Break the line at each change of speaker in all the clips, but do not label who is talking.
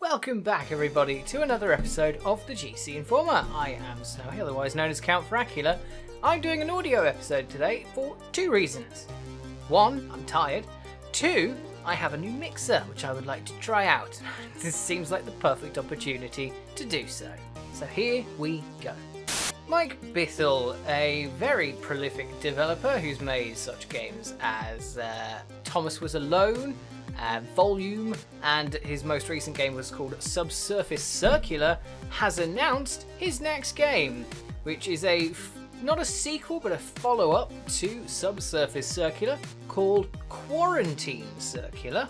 Welcome back, everybody, to another episode of the GC Informer. I am Snowy, otherwise known as Count Fracula. I'm doing an audio episode today for two reasons. One, I'm tired. Two, I have a new mixer which I would like to try out. This seems like the perfect opportunity to do so. So here we go. Mike Bithell, a very prolific developer who's made such games as Thomas Was Alone, Volume, and his most recent game was called Subsurface Circular, has announced his next game, which is not a sequel but a follow-up to Subsurface Circular called Quarantine Circular.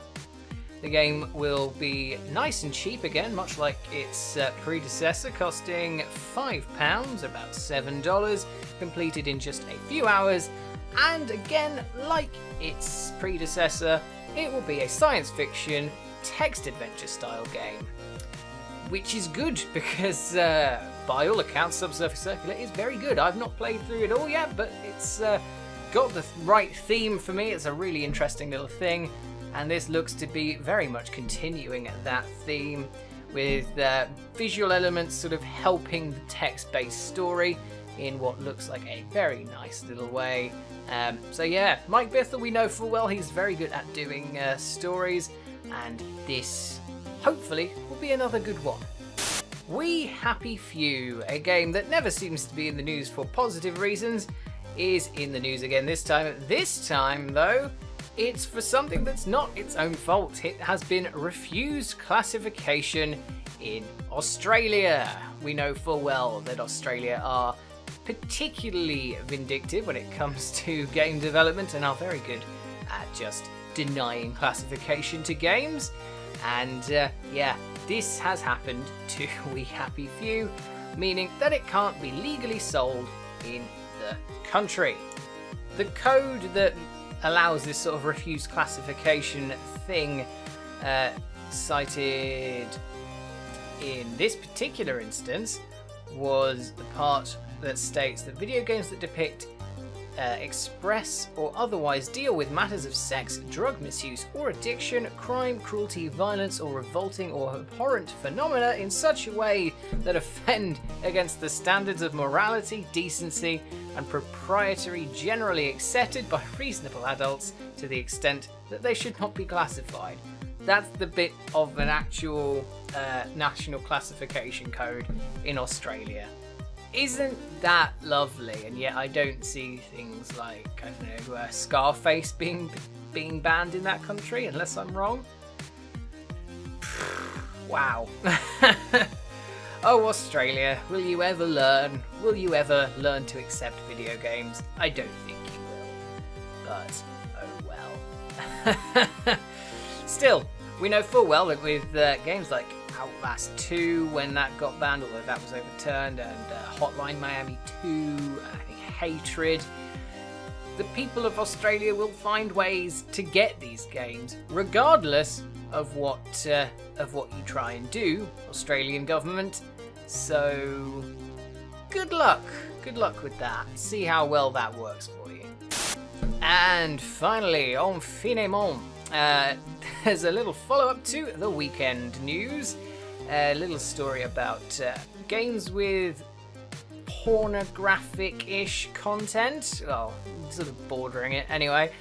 The game will be nice and cheap again, much like its predecessor, costing £5, about $7, completed in just a few hours, and again, like its predecessor, it will be a science fiction text adventure style game, which is good because by all accounts Subsurface Circular is very good. I've not played through it all yet, but it's got the right theme for me. It's a really interesting little thing, and this looks to be very much continuing that theme with visual elements sort of helping the text-based story in what looks like a very nice little way. So yeah, Mike Bithell, we know full well he's very good at doing stories, and this hopefully will be another good one. We Happy Few, a game that never seems to be in the news for positive reasons, is in the news again this time. This time though, it's for something that's not its own fault. It has been refused classification in Australia. We know full well that Australia are particularly vindictive when it comes to game development and are very good at just denying classification to games. And yeah, this has happened to We Happy Few, meaning that it can't be legally sold in the country. The code that allows this sort of refused classification thing cited in this particular instance was the part that states that video games that depict, express or otherwise deal with matters of sex, drug misuse or addiction, crime, cruelty, violence or revolting or abhorrent phenomena in such a way that offend against the standards of morality, decency and propriety generally accepted by reasonable adults to the extent that they should not be classified. That's the bit of an actual national classification code in Australia. Isn't that lovely? And yet I don't see things like, I don't know, Scarface being banned in that country, unless I'm wrong. Wow. Oh, Australia, will you ever learn? Will you ever learn to accept video games? I don't think you will. But, oh well. Still, we know full well that with games like Outlast 2, when that got banned, although that was overturned, and Hotline Miami 2, and I think Hatred, the people of Australia will find ways to get these games, regardless of what you try and do, Australian government. So, good luck with that. See how well that works for you. And finally, en finement, there's a little follow-up to the weekend news. A little story about games with pornographic-ish content. Well, sort of bordering it anyway.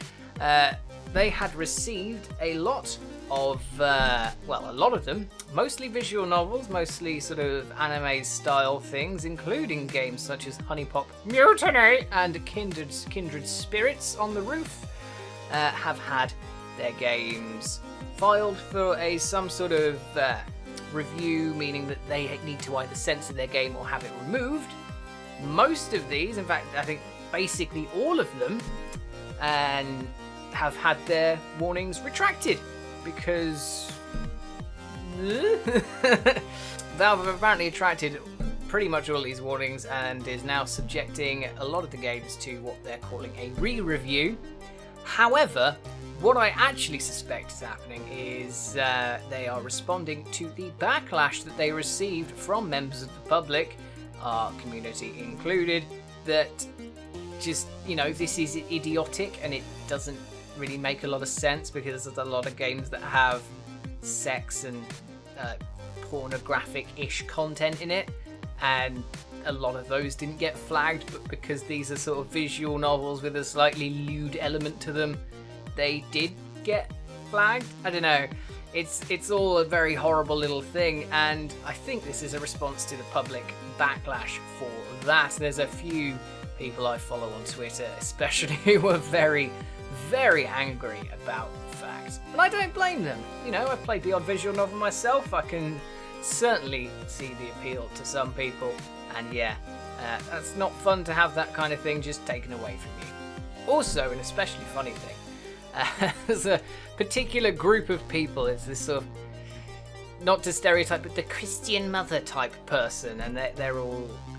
They had received a lot of, a lot of them, mostly visual novels, mostly sort of anime-style things, including games such as Honey Pop Mutiny and Kindred Spirits on the Roof, have had their games filed for some sort of review, meaning that they need to either censor their game or have it removed. Most of these, in fact, I think basically all of them, have had their warnings retracted because Valve have apparently retracted pretty much all these warnings and is now subjecting a lot of the games to what they're calling a re-review. However, what I actually suspect is happening is they are responding to the backlash that they received from members of the public, our community included, that just, this is idiotic and it doesn't really make a lot of sense because there's a lot of games that have sex and pornographic-ish content in it, and a lot of those didn't get flagged, but because these are sort of visual novels with a slightly lewd element to them, they did get flagged. I don't know. It's all a very horrible little thing, and I think this is a response to the public backlash for that. There's a few people I follow on Twitter, especially, who are very, very angry about the fact. And I don't blame them. You know, I've played the odd visual novel myself. I can certainly see the appeal to some people. And yeah, that's not fun to have that kind of thing just taken away from you. Also, an especially funny thing, there's a particular group of people, it's this sort of, not to stereotype, but the Christian mother type person, and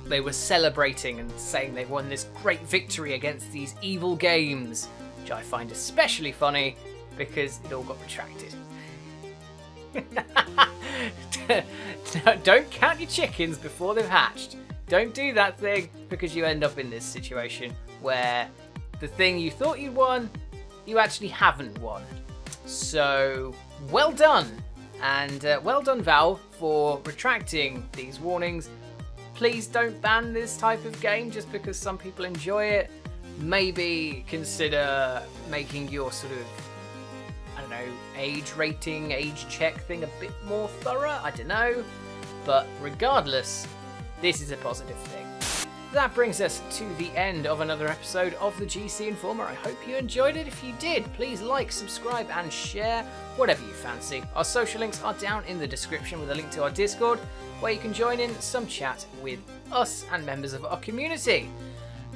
they were celebrating and saying they won this great victory against these evil games, which I find especially funny because it all got retracted. Don't count your chickens before they've hatched. Don't do that thing, because you end up in this situation where the thing you thought you won, you actually haven't won. So, well done. And well done, Valve, for retracting these warnings. Please don't ban this type of game just because some people enjoy it. Maybe consider making your sort of, I don't know, age rating, age check thing a bit more thorough. I don't know. But regardless, this is a positive thing. That brings us to the end of another episode of the GC Informer. I hope you enjoyed it. If you did, please like, subscribe and share, whatever you fancy. Our social links are down in the description with a link to our Discord, where you can join in some chat with us and members of our community.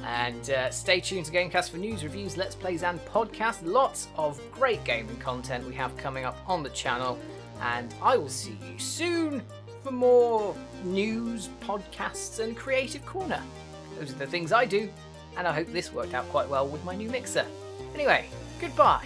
And stay tuned to GameCast for news, reviews, Let's Plays and podcasts. Lots of great gaming content we have coming up on the channel. And I will see you soon for more news, podcasts and Creative Corner. Those are the things I do, and I hope this worked out quite well with my new mixer. Anyway, goodbye.